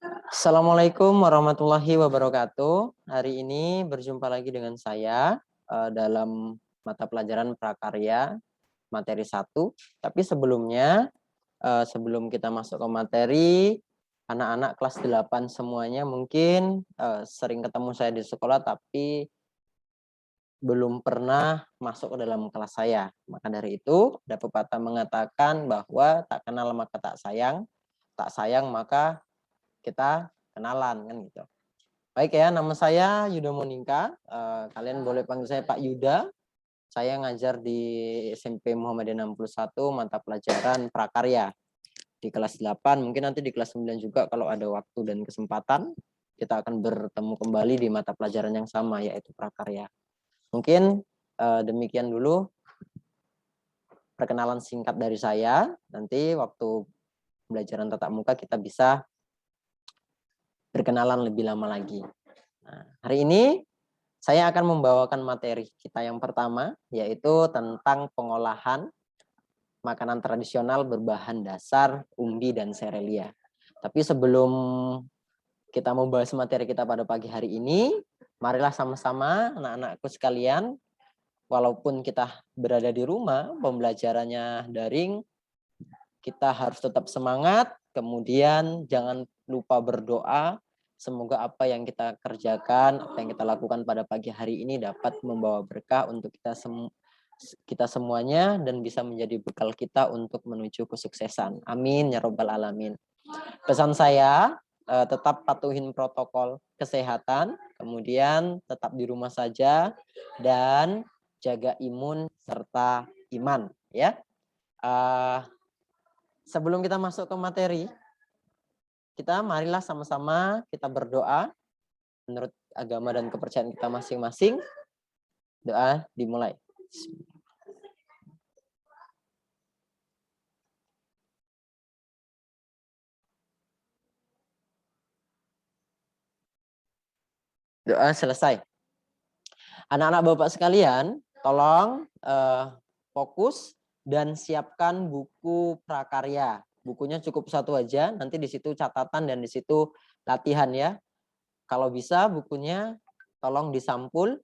Assalamualaikum warahmatullahi wabarakatuh. Hari ini berjumpa lagi dengan saya dalam mata pelajaran prakarya materi 1. Tapi sebelumnya, sebelum kita masuk ke materi, anak-anak kelas 8 semuanya mungkin sering ketemu saya di sekolah tapi belum pernah masuk ke dalam kelas saya. Maka dari itu, ada pepatah mengatakan bahwa tak kenal maka tak sayang maka kita kenalan kan gitu. Baik ya, nama saya Yuda Monika. Kalian boleh panggil saya Pak Yuda. Saya ngajar di SMP Muhammadiyah 61 mata pelajaran prakarya di kelas 8. Mungkin nanti di kelas 9 juga kalau ada waktu dan kesempatan kita akan bertemu kembali di mata pelajaran yang sama yaitu prakarya. Mungkin demikian dulu perkenalan singkat dari saya. Nanti waktu pembelajaran tatap muka kita bisa berkenalan lebih lama lagi. Nah, hari ini saya akan membawakan materi kita yang pertama, yaitu tentang pengolahan makanan tradisional berbahan dasar umbi dan serelia. Tapi sebelum kita membahas materi kita pada pagi hari ini, marilah sama-sama anak-anakku sekalian, walaupun kita berada di rumah, pembelajarannya daring, kita harus tetap semangat, kemudian jangan lupa berdoa. Semoga apa yang kita kerjakan, apa yang kita lakukan pada pagi hari ini dapat membawa berkah untuk kita semuanya dan bisa menjadi bekal kita untuk menuju kesuksesan. Amin ya robbal alamin. Pesan saya, tetap patuhin protokol kesehatan, kemudian tetap di rumah saja dan jaga imun serta iman ya. Sebelum kita masuk ke materi, marilah sama-sama kita berdoa menurut agama dan kepercayaan kita masing-masing. Doa dimulai. Doa selesai. Anak-anak Bapak sekalian, tolong fokus dan siapkan buku prakarya. Bukunya cukup satu aja, nanti di situ catatan dan di situ latihan ya. Kalau bisa bukunya tolong disampul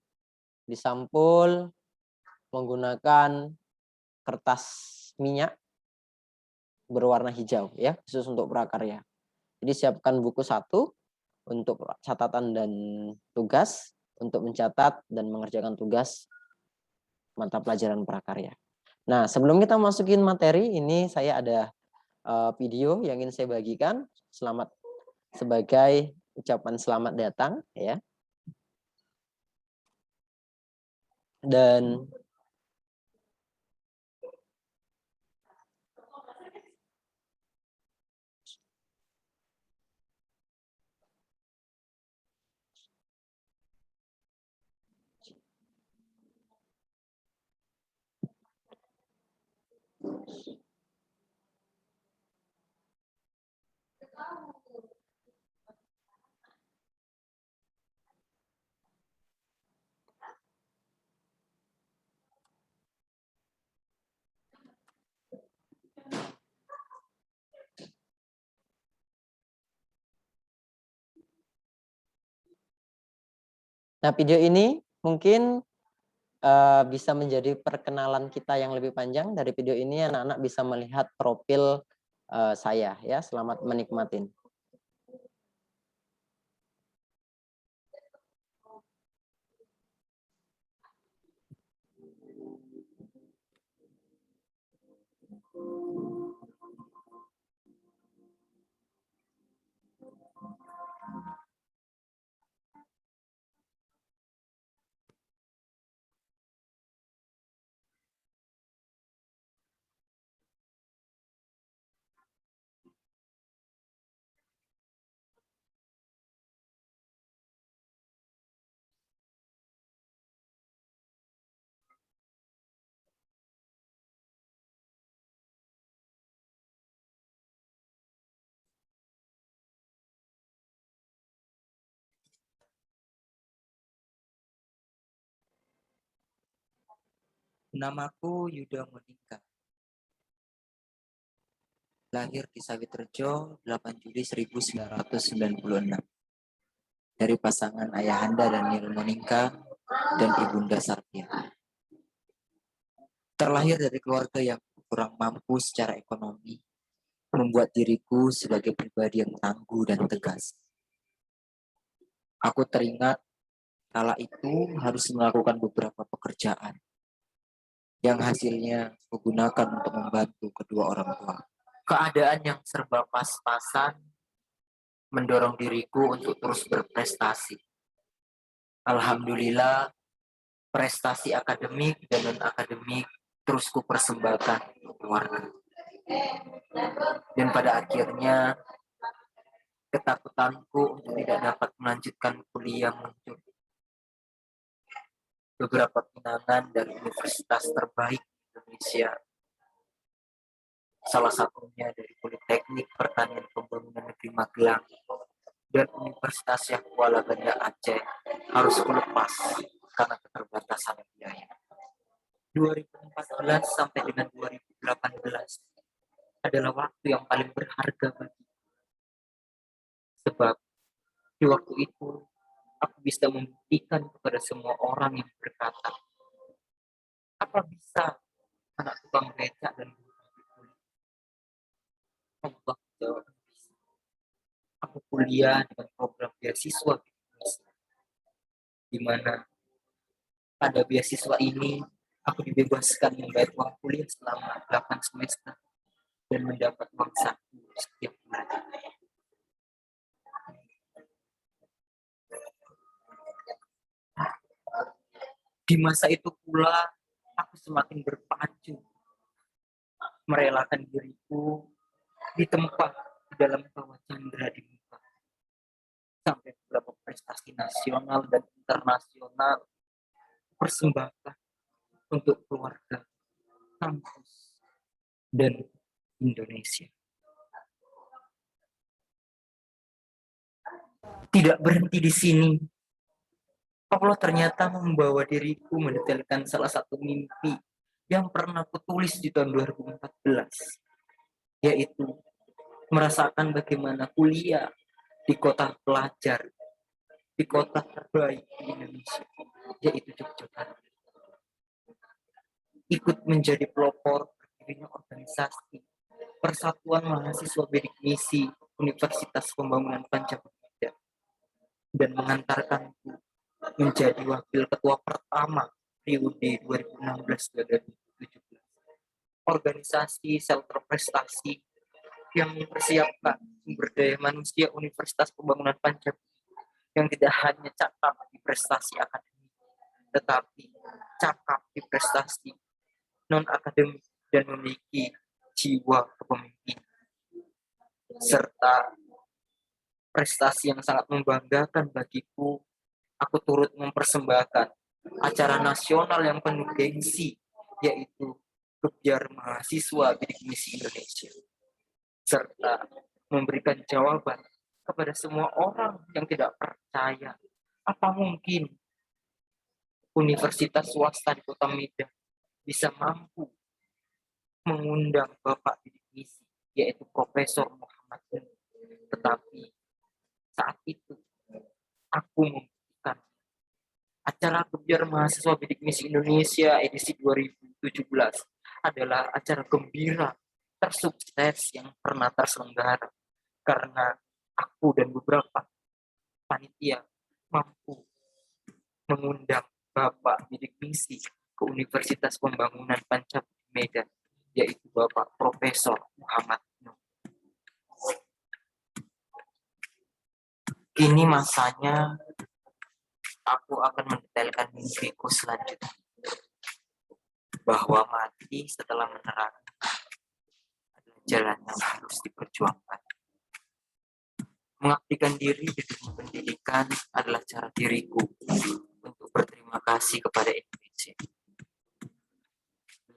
menggunakan kertas minyak berwarna hijau ya, khusus untuk prakarya. Jadi siapkan buku satu untuk catatan dan tugas, untuk mencatat dan mengerjakan tugas mata pelajaran prakarya. Nah, sebelum kita masukin materi, ini saya ada video yang ingin saya bagikan. Selamat sebagai ucapan selamat datang ya. Dan nah, video ini mungkin bisa menjadi perkenalan kita yang lebih panjang. Dari video ini anak-anak bisa melihat profil saya ya. Selamat menikmatin. Namaku Yuda Monika. lahir di Sawitrejo 8 Juli 1996 dari pasangan Ayahanda Daniel Monika dan Ibunda Sartia. Terlahir dari keluarga yang kurang mampu secara ekonomi, membuat diriku sebagai pribadi yang tangguh dan tegas. Aku teringat kala itu harus melakukan beberapa pekerjaan yang hasilnya kugunakan untuk membantu kedua orang tua. Keadaan yang serba pas-pasan mendorong diriku untuk terus berprestasi. Alhamdulillah, prestasi akademik dan non-akademik terus kupersembahkan untuk keluarga. Dan pada akhirnya, ketakutanku untuk tidak dapat melanjutkan kuliah muncul. Beberapa pinangan dari universitas terbaik di Indonesia, salah satunya dari Politeknik Pertanian Pembangunan Negeri Magelang dan Universitas Syekh Kuala Banda Aceh, harus kulepas karena keterbatasan biaya. 2014 sampai dengan 2018 adalah waktu yang paling berharga bagi, sebab di waktu itu aku bisa membuktikan kepada semua orang yang berkata, apa bisa anak tukang becak dan Allah jawab, bisa. Aku kuliah dengan program beasiswa di Indonesia, di mana pada beasiswa ini aku dibebaskan membayar uang kuliah selama 8 semester dan mendapat uang saku setiap bulan. Di masa itu pula aku semakin berpacu merelakan diriku di tempat di dalam bawah candra di muka, sampai beberapa prestasi nasional dan internasional persembahkan untuk keluarga, kampus, dan Indonesia. Tidak berhenti di sini. Allah ternyata membawa diriku mendetailkan salah satu mimpi yang pernah kutulis di tahun 2014, yaitu merasakan bagaimana kuliah di kota pelajar, di kota terbaik di Indonesia, yaitu Yogyakarta. Ikut menjadi pelopor berdirinya organisasi Persatuan Mahasiswa Bidik Misi Universitas Pembangunan Pancasila dan mengantarkanku menjadi wakil ketua pertama periode 2016-2017 organisasi shelter prestasi yang mempersiapkan sumber daya manusia Universitas Pembangunan Pancasila yang tidak hanya cakap di prestasi akademik, tetapi cakap di prestasi non-akademik dan memiliki jiwa kepemimpinan, serta prestasi yang sangat membanggakan bagiku. Aku turut mempersembahkan acara nasional yang penuh gengsi, yaitu Gebyar Mahasiswa Bidik Misi Indonesia, serta memberikan jawaban kepada semua orang yang tidak percaya apa mungkin universitas swasta di Kota Medan bisa mampu mengundang Bapak Bidik Misi, yaitu Profesor Muhammad Nur. Tetapi saat itu aku membuktikan acara Gebyar Mahasiswa Bidik Misi Indonesia edisi 2017 adalah acara gembira tersukses yang pernah terselenggara karena aku dan beberapa panitia mampu mengundang Bapak Bidik Misi ke Universitas Pembangunan Pancasila Medan, yaitu Bapak Profesor Muhammad Nur. Kini masanya aku akan mendetailkan mimpiku selanjutnya, bahwa mati setelah menerangi adalah jalan yang harus diperjuangkan. Mengabdikan diri di dunia pendidikan adalah cara diriku untuk berterima kasih kepada Indonesia.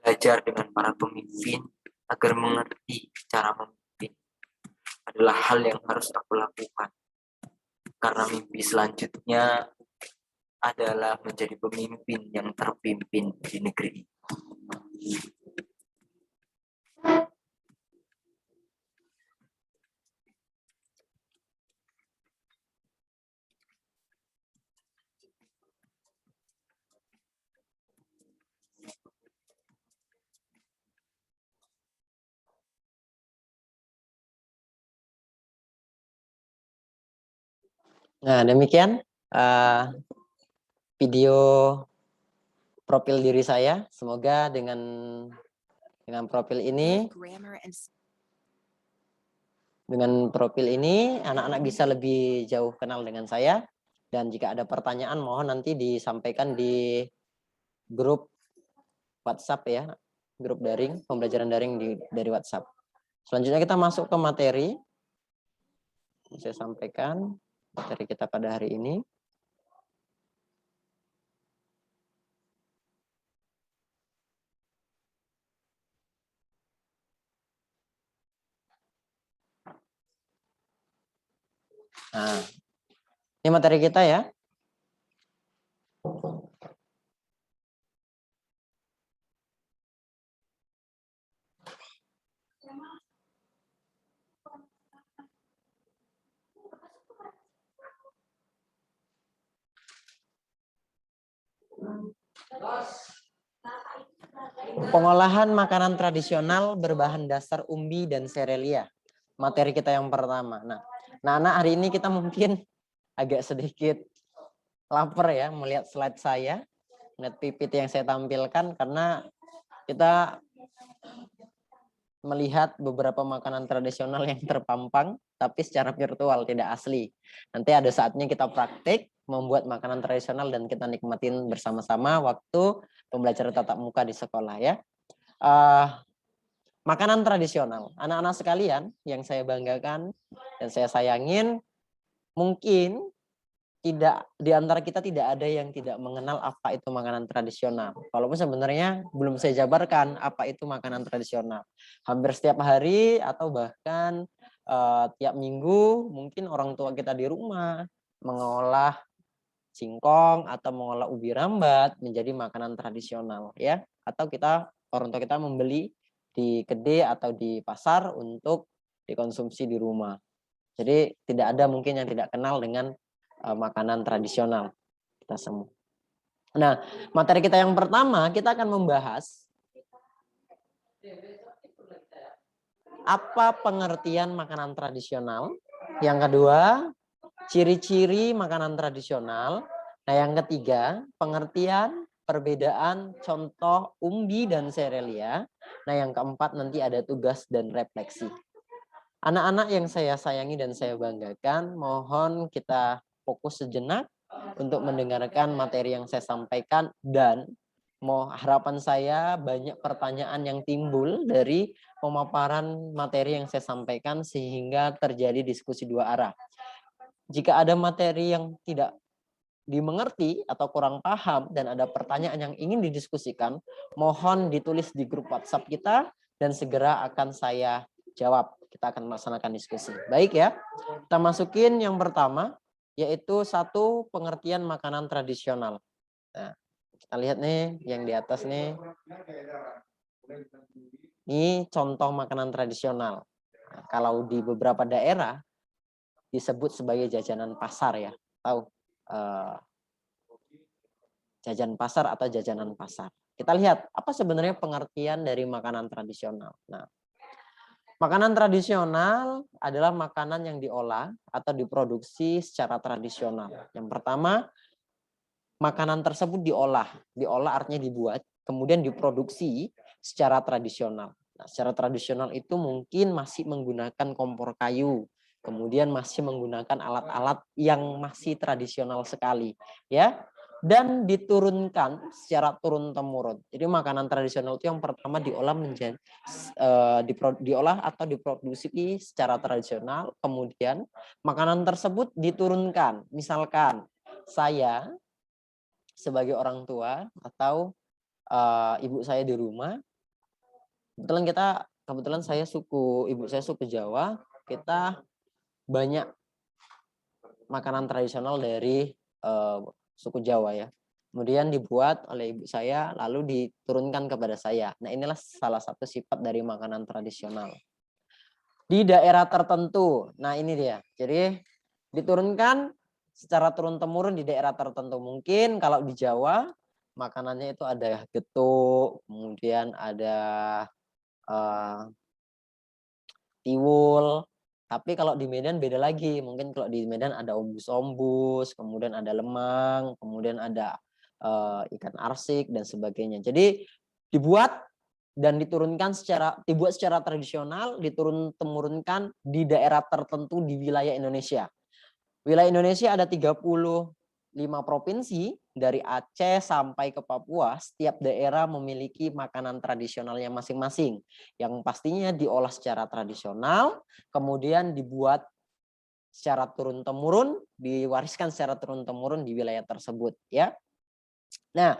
Belajar dengan para pemimpin agar mengerti cara memimpin adalah hal yang harus aku lakukan, karena mimpi selanjutnya adalah menjadi pemimpin yang terpimpin di negeri ini. Nah, demikian video profil diri saya. Semoga dengan profil ini, anak-anak bisa lebih jauh kenal dengan saya. Dan jika ada pertanyaan, mohon nanti disampaikan di grup WhatsApp ya, grup daring, pembelajaran daring dari WhatsApp. Selanjutnya kita masuk ke materi. Saya sampaikan materi kita pada hari ini. Nah, ini materi kita ya. Pengolahan makanan tradisional berbahan dasar umbi dan serelia. Materi kita yang pertama. Nah, anak hari ini kita mungkin agak sedikit lapar ya melihat slide saya, melihat PPT yang saya tampilkan, karena kita melihat beberapa makanan tradisional yang terpampang tapi secara virtual, tidak asli. Nanti ada saatnya kita praktik membuat makanan tradisional dan kita nikmatin bersama-sama waktu pembelajaran tatap muka di sekolah ya. Makanan tradisional, anak-anak sekalian yang saya banggakan dan saya sayangin, mungkin tidak di antara kita tidak ada yang tidak mengenal apa itu makanan tradisional. Walaupun sebenarnya belum saya jabarkan apa itu makanan tradisional. Hampir setiap hari atau bahkan tiap minggu mungkin orang tua kita di rumah mengolah singkong atau mengolah ubi rambat menjadi makanan tradisional ya. Atau orang tua kita membeli di kedai atau di pasar untuk dikonsumsi di rumah. Jadi tidak ada mungkin yang tidak kenal dengan makanan tradisional kita semua. Nah, materi kita yang pertama kita akan membahas apa pengertian makanan tradisional. Yang kedua, ciri-ciri makanan tradisional. Nah, yang ketiga, pengertian, perbedaan, contoh umbi dan serelia. Nah, yang keempat nanti ada tugas dan refleksi. Anak-anak yang saya sayangi dan saya banggakan, mohon kita fokus sejenak untuk mendengarkan materi yang saya sampaikan, dan harapan saya banyak pertanyaan yang timbul dari pemaparan materi yang saya sampaikan sehingga terjadi diskusi dua arah. Jika ada materi yang tidak dimengerti atau kurang paham dan ada pertanyaan yang ingin didiskusikan, mohon ditulis di grup WhatsApp kita dan segera akan saya jawab. Kita akan melaksanakan diskusi. Baik ya, kita masukin yang pertama, yaitu satu, pengertian makanan tradisional. Nah, kita lihat nih yang di atas nih. Ini contoh makanan tradisional. Nah, kalau di beberapa daerah disebut sebagai jajanan pasar ya. Tahu jajan pasar atau jajanan pasar. Kita lihat apa sebenarnya pengertian dari makanan tradisional. Nah, makanan tradisional adalah makanan yang diolah atau diproduksi secara tradisional. Yang pertama, makanan tersebut diolah. Diolah artinya dibuat, kemudian diproduksi secara tradisional. Nah, secara tradisional itu mungkin masih menggunakan kompor kayu, kemudian masih menggunakan alat-alat yang masih tradisional sekali, ya. Dan diturunkan secara turun-temurun. Jadi makanan tradisional itu yang pertama diolah menjadi diolah atau diproduksi secara tradisional, kemudian makanan tersebut diturunkan. Misalkan saya sebagai orang tua atau ibu saya di rumah, kebetulan ibu saya suku Jawa, kita banyak makanan tradisional dari suku Jawa ya. Kemudian dibuat oleh ibu saya, lalu diturunkan kepada saya. Nah, inilah salah satu sifat dari makanan tradisional. Di daerah tertentu, nah ini dia. Jadi diturunkan secara turun-temurun di daerah tertentu. Mungkin kalau di Jawa, makanannya itu ada getuk, kemudian ada tiwul, Tapi kalau di Medan beda lagi. Mungkin kalau di Medan ada ombus-ombus, kemudian ada lemang, kemudian ada ikan arsik dan sebagainya. Jadi dibuat dan dibuat secara tradisional, diturun-temurunkan di daerah tertentu di wilayah Indonesia. Wilayah Indonesia ada 35 provinsi, dari Aceh sampai ke Papua. Setiap daerah memiliki makanan tradisionalnya masing-masing, yang pastinya diolah secara tradisional, kemudian dibuat secara turun-temurun, diwariskan secara turun-temurun di wilayah tersebut, ya. Nah,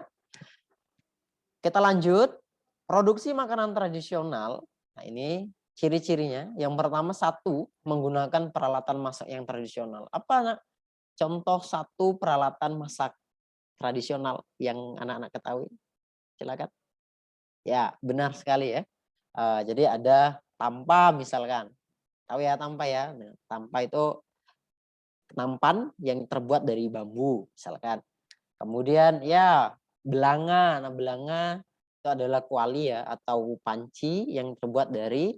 kita lanjut. Produksi makanan tradisional. Nah, ini ciri-cirinya. Yang pertama, satu, menggunakan peralatan masak yang tradisional. Apa, Nak? Contoh satu peralatan masak tradisional yang anak-anak ketahui. Silakan. Ya, benar sekali ya. Jadi ada tampa misalkan. Tahu ya tampa ya? Nah, tampa itu nampan yang terbuat dari bambu misalkan. Kemudian ya belanga. Nah, belanga itu adalah kuali ya atau panci yang terbuat dari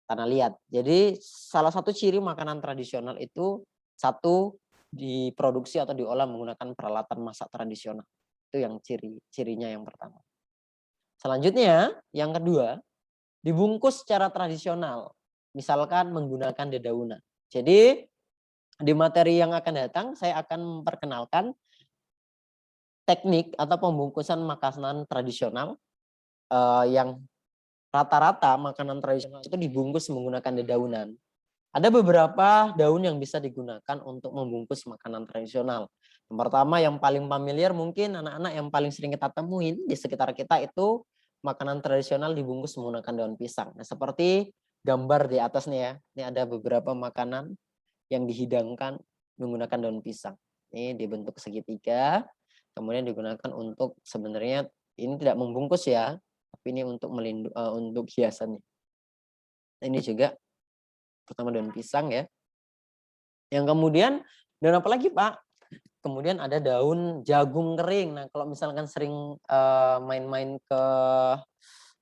tanah liat. Jadi salah satu ciri makanan tradisional itu satu diproduksi atau diolah menggunakan peralatan masak tradisional. Itu yang cirinya yang pertama. Selanjutnya yang kedua, dibungkus secara tradisional. Misalkan menggunakan dedaunan. Jadi di materi yang akan datang saya akan memperkenalkan teknik atau pembungkusan makanan tradisional yang rata-rata makanan tradisional itu dibungkus menggunakan dedaunan. Ada beberapa daun yang bisa digunakan untuk membungkus makanan tradisional. Yang pertama yang paling familiar mungkin anak-anak yang paling sering kita temuin di sekitar kita itu makanan tradisional dibungkus menggunakan daun pisang. Nah, seperti gambar di atas nih ya. Ini ada beberapa makanan yang dihidangkan menggunakan daun pisang. Ini dibentuk segitiga, kemudian digunakan untuk sebenarnya ini tidak membungkus ya, tapi ini untuk untuk hiasannya. Nah, ini juga pertama daun pisang ya. Yang kemudian daun apa lagi Pak? Kemudian ada daun jagung kering. Nah kalau misalkan sering main-main ke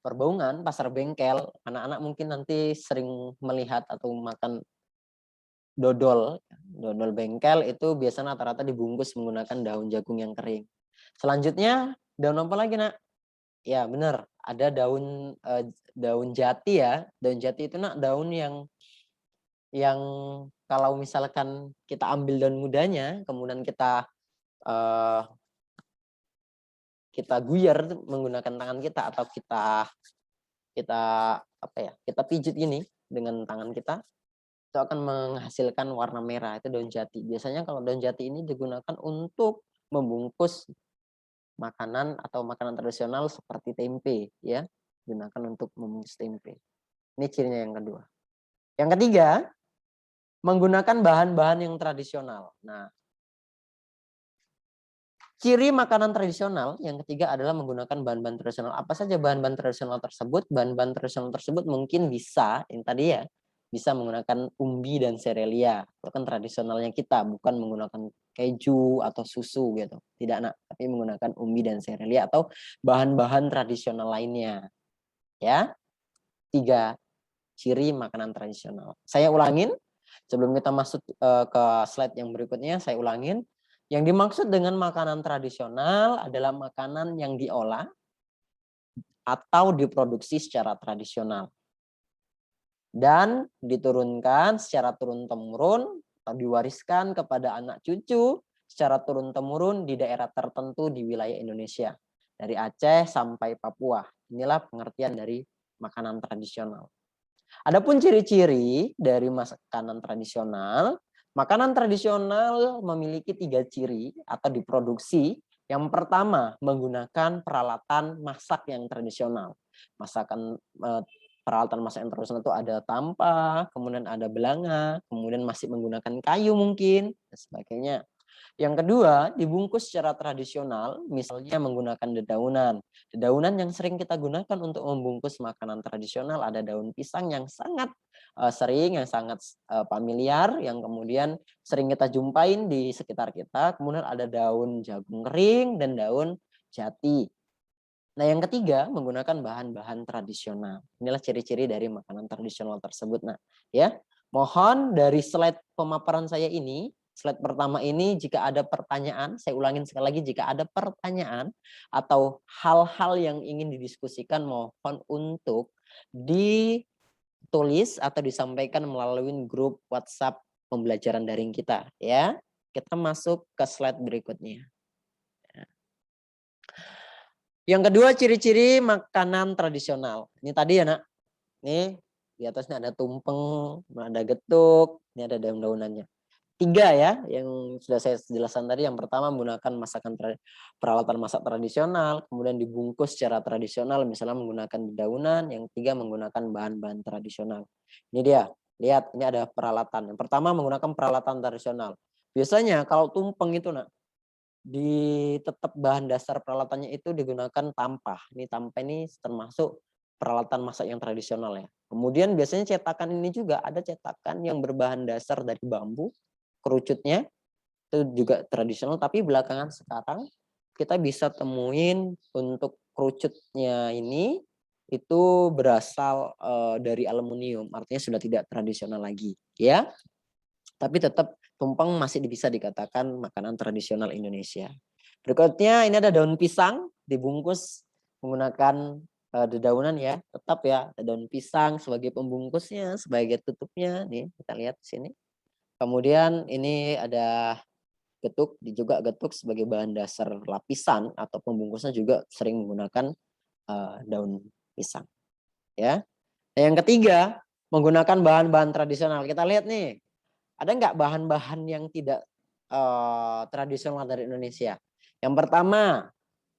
Perbaungan, pasar bengkel, anak-anak mungkin nanti sering melihat atau makan dodol. Dodol bengkel itu biasanya rata-rata dibungkus menggunakan daun jagung yang kering. Selanjutnya daun apa lagi Nak? Ya benar, ada daun jati ya. Daun jati itu Nak daun yang kalau misalkan kita ambil daun mudanya, kemudian eh, kita guyar menggunakan tangan kita atau kita apa ya? Kita pijit ini dengan tangan kita, itu akan menghasilkan warna merah, itu daun jati. Biasanya kalau daun jati ini digunakan untuk membungkus makanan atau makanan tradisional seperti tempe ya, gunakan untuk membungkus tempe. Ini cirinya yang kedua. Yang ketiga, menggunakan bahan-bahan yang tradisional. Nah, ciri makanan tradisional yang ketiga adalah menggunakan bahan-bahan tradisional. Apa saja bahan-bahan tradisional tersebut? Bahan-bahan tradisional tersebut mungkin bisa, yang tadi ya, bisa menggunakan umbi dan serelia. Itu kan tradisionalnya kita, bukan menggunakan keju atau susu gitu. Tidak Nak, tapi menggunakan umbi dan serelia atau bahan-bahan tradisional lainnya. Ya, 3 ciri makanan tradisional. Saya ulangin. Sebelum kita masuk ke slide yang berikutnya, saya ulangin. Yang dimaksud dengan makanan tradisional adalah makanan yang diolah atau diproduksi secara tradisional. Dan diturunkan secara turun-temurun atau diwariskan kepada anak cucu secara turun-temurun di daerah tertentu di wilayah Indonesia. Dari Aceh sampai Papua. Inilah pengertian dari makanan tradisional. Adapun ciri-ciri dari makanan tradisional, makanan tradisional memiliki 3 ciri atau diproduksi. Yang pertama, menggunakan peralatan masak yang tradisional. Peralatan masak yang tradisional itu ada tampa, kemudian ada belanga, kemudian masih menggunakan kayu mungkin, dan sebagainya. Yang kedua, dibungkus secara tradisional, misalnya menggunakan dedaunan. Dedaunan yang sering kita gunakan untuk membungkus makanan tradisional ada daun pisang yang sangat sering, yang sangat familiar, yang kemudian sering kita jumpain di sekitar kita. Kemudian ada daun jagung kering dan daun jati. Nah, yang ketiga menggunakan bahan-bahan tradisional. Inilah ciri-ciri dari makanan tradisional tersebut. Nah, ya. Mohon dari slide pemaparan saya ini, slide pertama ini jika ada pertanyaan, saya ulangin sekali lagi, jika ada pertanyaan atau hal-hal yang ingin didiskusikan mohon untuk ditulis atau disampaikan melalui grup WhatsApp pembelajaran daring kita ya. Kita masuk ke slide berikutnya. Yang kedua, ciri-ciri makanan tradisional. Ini tadi ya, Nak. Nih, di atasnya ada tumpeng, ada getuk, ini ada daun-daunannya. 3 ya, yang sudah saya jelaskan tadi. Yang pertama menggunakan peralatan masak tradisional, kemudian dibungkus secara tradisional, misalnya menggunakan dedaunan. Yang 3 menggunakan bahan-bahan tradisional. Ini dia, lihat ini ada peralatan. Yang pertama menggunakan peralatan tradisional. Biasanya kalau tumpeng itu, Nak, tetap bahan dasar peralatannya itu digunakan tampah. Ini tampah ini termasuk peralatan masak yang tradisional ya. Kemudian biasanya cetakan ini juga ada cetakan yang berbahan dasar dari bambu, kerucutnya itu juga tradisional. Tapi belakangan sekarang kita bisa temuin untuk kerucutnya ini itu berasal dari aluminium, artinya sudah tidak tradisional lagi ya. Tapi tetap tumpeng masih bisa dikatakan makanan tradisional Indonesia. Berikutnya ini ada daun pisang dibungkus menggunakan dedaunan ya, tetap ya daun pisang sebagai pembungkusnya, sebagai tutupnya nih kita lihat di sini. Kemudian ini ada getuk, juga getuk sebagai bahan dasar lapisan atau pembungkusnya juga sering menggunakan daun pisang ya. Nah, yang ketiga menggunakan bahan-bahan tradisional. Kita lihat nih, ada nggak bahan-bahan yang tidak tradisional dari Indonesia? Yang pertama,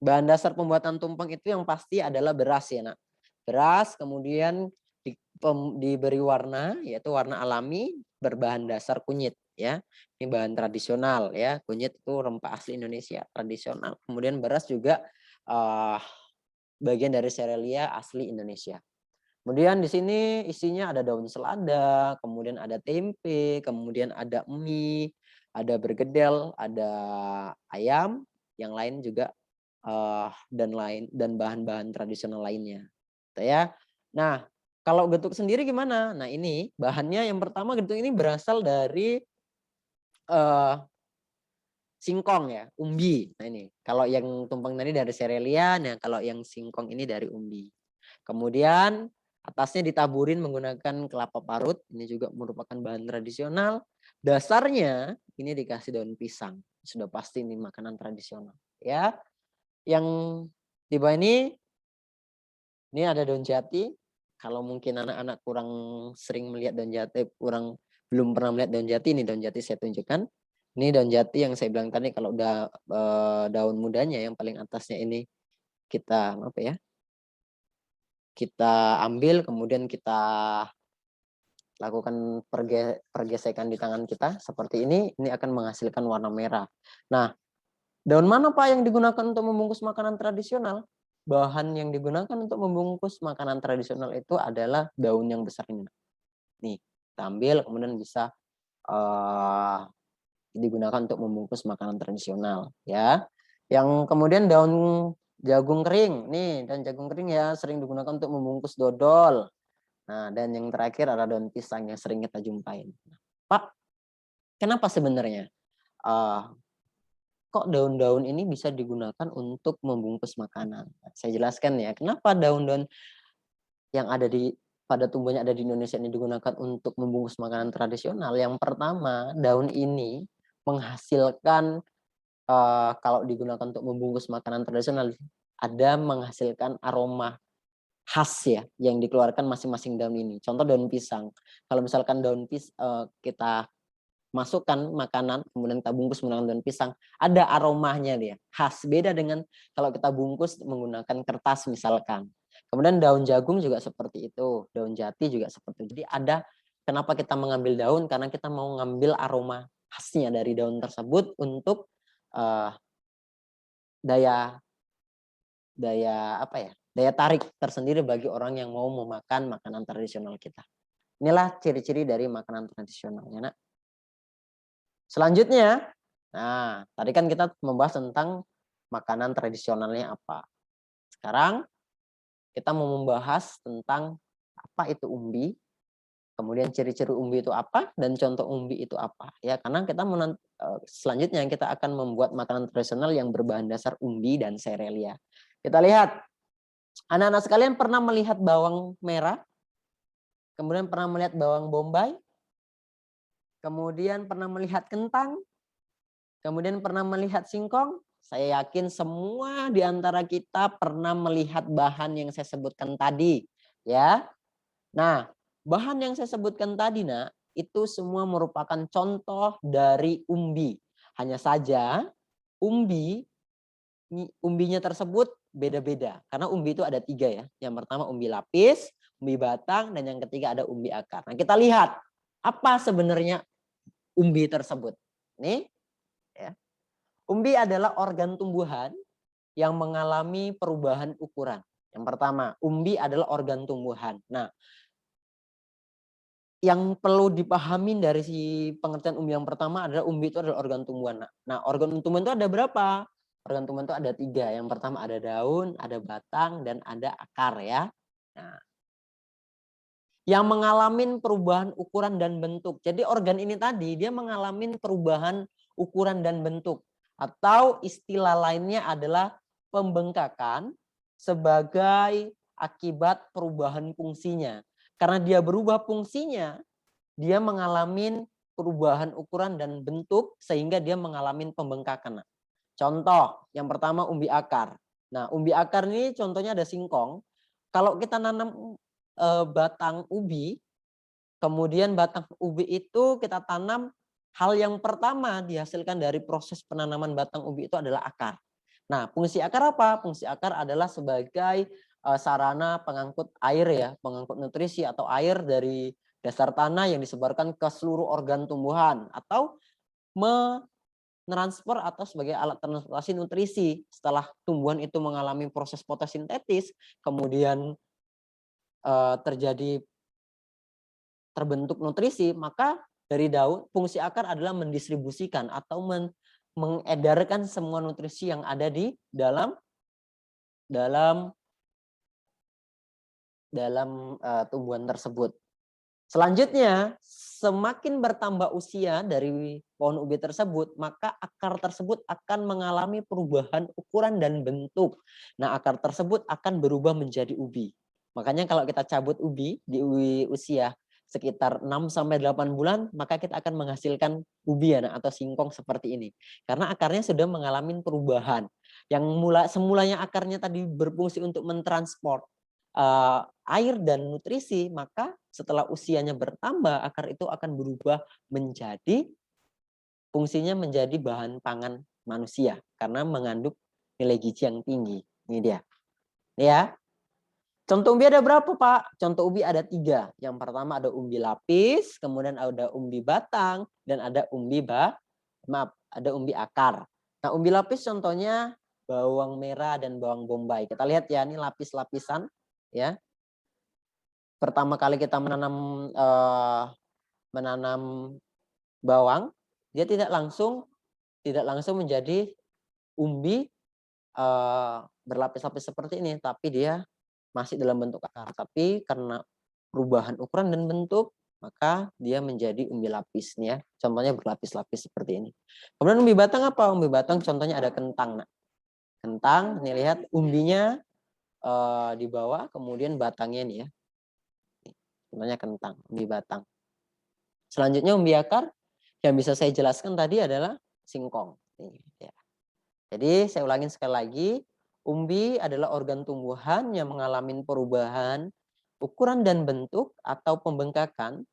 bahan dasar pembuatan tumpeng itu yang pasti adalah beras ya, Nak. Beras kemudian diberi warna, yaitu warna alami berbahan dasar kunyit ya. Ini bahan tradisional ya. Kunyit itu rempah asli Indonesia tradisional. Kemudian beras juga bagian dari serealia asli Indonesia. Kemudian di sini isinya ada daun selada, kemudian ada tempe, kemudian ada mie, ada bergedel, ada ayam, yang lain juga dan bahan-bahan tradisional lainnya. Gitu ya. Nah, kalau getuk sendiri gimana? Nah, ini bahannya yang pertama getuk ini berasal dari singkong ya, umbi. Nah, ini kalau yang tumpeng tadi dari serealia, nah kalau yang singkong ini dari umbi. Kemudian atasnya ditaburin menggunakan kelapa parut, ini juga merupakan bahan tradisional. Dasarnya ini dikasih daun pisang, sudah pasti ini makanan tradisional ya. Yang di bawah ini ada daun jati. Kalau mungkin anak-anak kurang sering melihat daun jati, belum pernah melihat daun jati, ini daun jati saya tunjukkan. Ini daun jati yang saya bilang tadi, kalau udah daun mudanya yang paling atasnya ini kita apa ya? Kita ambil kemudian kita lakukan pergesekan di tangan kita seperti ini akan menghasilkan warna merah. Nah, daun mana Pak yang digunakan untuk membungkus makanan tradisional? Bahan yang digunakan untuk membungkus makanan tradisional itu adalah daun yang besar ini. Nih, kita ambil kemudian bisa digunakan untuk membungkus makanan tradisional ya. Yang kemudian daun jagung kering. Nih, daun jagung kering ya sering digunakan untuk membungkus dodol. Nah, dan yang terakhir ada daun pisang yang sering kita jumpain. Pak, kenapa sebenarnya kok daun-daun ini bisa digunakan untuk membungkus makanan? Saya jelaskan ya, kenapa daun-daun yang ada pada tumbuhnya ada di Indonesia ini digunakan untuk membungkus makanan tradisional. Yang pertama, daun ini menghasilkan kalau digunakan untuk membungkus makanan tradisional ada menghasilkan aroma khas ya yang dikeluarkan masing-masing daun ini. Contoh daun pisang. Kalau misalkan kita masukkan makanan kemudian kita bungkus menggunakan daun pisang, ada aromanya dia khas, beda dengan kalau kita bungkus menggunakan kertas misalkan. Kemudian daun jagung juga seperti itu, daun jati juga seperti itu. Jadi ada kenapa kita mengambil daun, karena kita mau ngambil aroma khasnya dari daun tersebut untuk daya tarik tersendiri bagi orang yang mau memakan makanan tradisional kita. Inilah ciri-ciri dari makanan tradisional ya, Nak. Selanjutnya, nah tadi kan kita membahas tentang makanan tradisionalnya apa. Sekarang kita mau membahas tentang apa itu umbi, kemudian ciri-ciri umbi itu apa, dan contoh umbi itu apa. Ya, karena kita selanjutnya kita akan membuat makanan tradisional yang berbahan dasar umbi dan serelia. Kita lihat, anak-anak sekalian pernah melihat bawang merah, kemudian pernah melihat bawang bombay, kemudian pernah melihat kentang, kemudian pernah melihat singkong. Saya yakin semua di antara kita pernah melihat bahan yang saya sebutkan tadi, ya. Nah, bahan yang saya sebutkan tadi, Nak, itu semua merupakan contoh dari umbi. Hanya saja umbinya tersebut beda-beda. Karena umbi itu ada 3 ya. Yang pertama umbi lapis, umbi batang, dan yang ketiga ada umbi akar. Nah, kita lihat apa sebenarnya umbi tersebut. Nih, ya. Umbi adalah organ tumbuhan yang mengalami perubahan ukuran. Yang pertama, umbi adalah organ tumbuhan. Nah, yang perlu dipahami dari si pengertian umbi yang pertama adalah umbi itu adalah organ tumbuhan. Nah, organ tumbuhan itu ada berapa? Organ tumbuhan itu ada 3. Yang pertama ada daun, ada batang, dan ada akar ya. Nah, yang mengalami perubahan ukuran dan bentuk. Jadi organ ini tadi dia mengalami perubahan ukuran dan bentuk. Atau istilah lainnya adalah pembengkakan sebagai akibat perubahan fungsinya. Karena dia berubah fungsinya, dia mengalami perubahan ukuran dan bentuk sehingga dia mengalami pembengkakan. Contoh, yang pertama umbi akar. Nah, umbi akar ini contohnya ada singkong. Kalau kita nanam batang ubi, kemudian batang ubi itu kita tanam, hal yang pertama dihasilkan dari proses penanaman batang ubi itu adalah akar. Nah, fungsi akar apa? Fungsi akar adalah sebagai sarana pengangkut air ya, pengangkut nutrisi atau air dari dasar tanah yang disebarkan ke seluruh organ tumbuhan atau transfer atau sebagai alat transportasi nutrisi. Setelah tumbuhan itu mengalami proses fotosintesis, kemudian terbentuk nutrisi, maka dari daun fungsi akar adalah mendistribusikan atau mengedarkan semua nutrisi yang ada di dalam tumbuhan tersebut. Selanjutnya, semakin bertambah usia dari pohon ubi tersebut, maka akar tersebut akan mengalami perubahan ukuran dan bentuk. Nah, akar tersebut akan berubah menjadi ubi. Makanya kalau kita cabut ubi di usia sekitar 6-8 bulan, maka kita akan menghasilkan ubi atau singkong seperti ini. Karena akarnya sudah mengalami perubahan. Yang semulanya akarnya tadi berfungsi untuk mentransport air dan nutrisi, maka setelah usianya bertambah, akar itu akan berubah menjadi fungsinya menjadi bahan pangan manusia karena mengandung nilai gizi yang tinggi. Ini dia. Ya. Contoh umbi ada berapa, Pak? Contoh umbi ada 3. Yang pertama ada umbi lapis, kemudian ada umbi batang, dan ada ada umbi akar. Nah, umbi lapis contohnya bawang merah dan bawang bombay. Kita lihat ya, ini lapis-lapisan ya. Pertama kali kita menanam bawang, dia tidak langsung menjadi umbi berlapis-lapis seperti ini, tapi dia masih dalam bentuk akar. Tapi karena perubahan ukuran dan bentuk, maka dia menjadi umbi lapis nih ya. Contohnya berlapis-lapis seperti ini. Kemudian umbi batang apa? Umbi batang contohnya ada kentang. Nah, kentang, nih lihat umbinya di bawah, kemudian batangnya nih ya. Contohnya kentang, umbi batang. Selanjutnya umbi akar yang bisa saya jelaskan tadi adalah singkong. Jadi saya ulangin sekali lagi, umbi adalah organ tumbuhan yang mengalami perubahan ukuran dan bentuk atau pembengkakan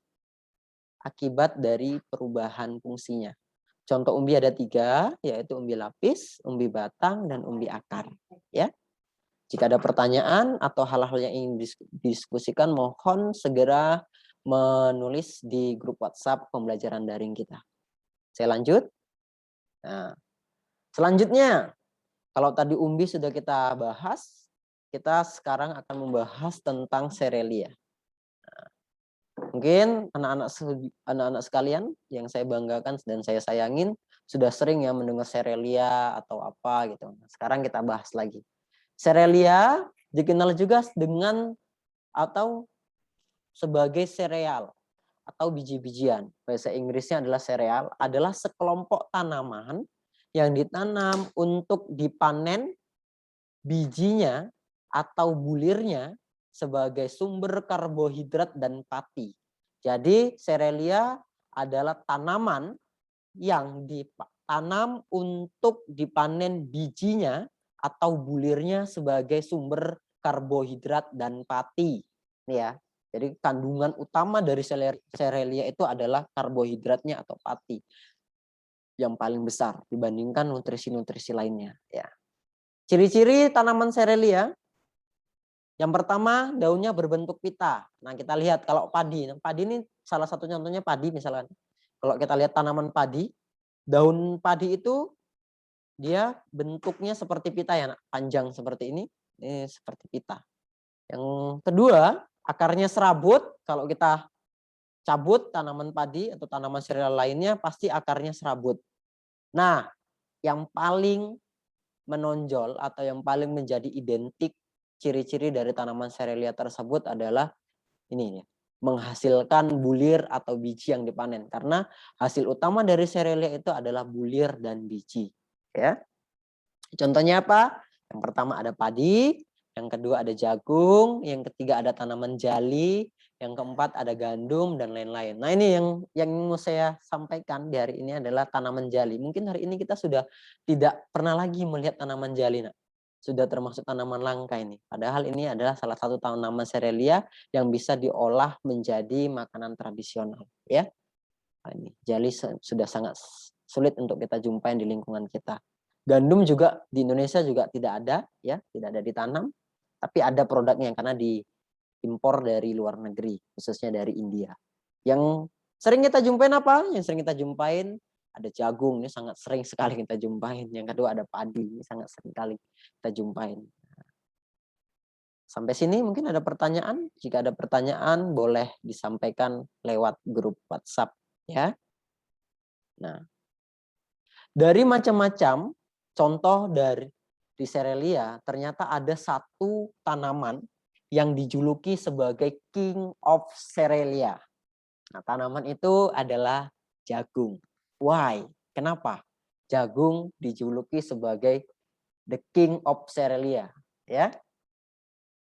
akibat dari perubahan fungsinya. Contoh umbi ada 3, yaitu umbi lapis, umbi batang, dan umbi akar. Ya. Jika ada pertanyaan atau hal-hal yang ingin didiskusikan, mohon segera menulis di grup WhatsApp pembelajaran daring kita. Saya lanjut. Nah, selanjutnya, kalau tadi umbi sudah kita bahas, kita sekarang akan membahas tentang serelia. Nah, mungkin anak-anak sekalian yang saya banggakan dan saya sayangin sudah sering ya mendengar serelia atau apa gitu. Sekarang kita bahas lagi. Serelia dikenal juga dengan atau sebagai sereal. atau biji-bijian. Bahasa Inggrisnya adalah sereal, adalah sekelompok tanaman yang ditanam untuk dipanen bijinya atau bulirnya sebagai sumber karbohidrat dan pati. Jadi serelia adalah tanaman yang ditanam untuk dipanen bijinya atau bulirnya sebagai sumber karbohidrat dan pati. Ini ya. Jadi kandungan utama dari serelia itu adalah karbohidratnya atau pati yang paling besar dibandingkan nutrisi-nutrisi lainnya. Ya. Ciri-ciri tanaman serelia. Yang pertama, daunnya berbentuk pita. Nah, kita lihat kalau padi. Padi ini salah satu contohnya padi misalkan. Kalau kita lihat tanaman padi, daun padi itu dia bentuknya seperti pita ya, panjang seperti ini seperti pita. Yang kedua, akarnya serabut. Kalau kita cabut tanaman padi atau tanaman sereal lainnya, pasti akarnya serabut. Nah, yang paling menonjol atau yang paling menjadi identik ciri-ciri dari tanaman serelia tersebut adalah ini ya, menghasilkan bulir atau biji yang dipanen, karena hasil utama dari serelia itu adalah bulir dan biji ya. Contohnya apa? Yang pertama ada padi, yang kedua ada jagung, yang ketiga ada tanaman jali, yang keempat ada gandum dan lain-lain. Nah, ini yang mau saya sampaikan di hari ini adalah tanaman jali. Mungkin hari ini kita sudah tidak pernah lagi melihat tanaman jali, nah. Sudah termasuk tanaman langka ini. Padahal ini adalah salah satu tanaman serelia yang bisa diolah menjadi makanan tradisional, ya. Nah, ini jali sudah sangat sulit untuk kita jumpai di lingkungan kita. Gandum juga di Indonesia juga tidak ada, ya, tidak ada ditanam, tapi ada produknya karena diimpor dari luar negeri, khususnya dari India. Yang sering kita jumpain apa? Yang sering kita jumpain ada jagung, ini sangat sering sekali kita jumpain. Yang kedua ada padi, ini sangat sering kali kita jumpain. Sampai sini mungkin ada pertanyaan? Jika ada pertanyaan boleh disampaikan lewat grup WhatsApp, ya. Nah, dari macam-macam contoh dari di serelia, ternyata ada satu tanaman yang dijuluki sebagai King of Serelia. Nah, tanaman itu adalah jagung. Why? Kenapa? Jagung dijuluki sebagai the King of Serelia, ya.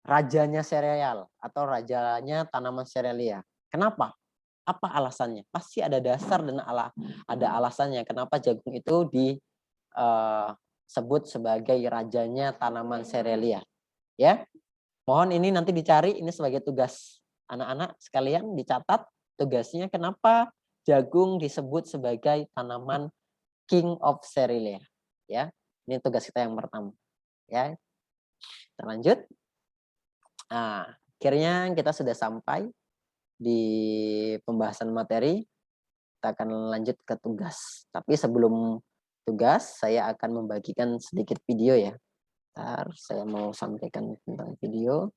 Rajanya sereal atau rajanya tanaman serelia. Kenapa? Apa alasannya? Pasti ada dasar dan ada alasannya kenapa jagung itu disebut sebagai rajanya tanaman serelia. Ya, mohon ini nanti dicari, ini sebagai tugas anak-anak sekalian, dicatat tugasnya kenapa jagung disebut sebagai tanaman King of Cerealia. Ya, ini tugas kita yang pertama. Ya, kita lanjut. Nah, akhirnya kita sudah sampai di pembahasan materi. Kita akan lanjut ke tugas. Tapi sebelum tugas, saya akan membagikan sedikit video ya. Ntar saya mau sampaikan tentang video.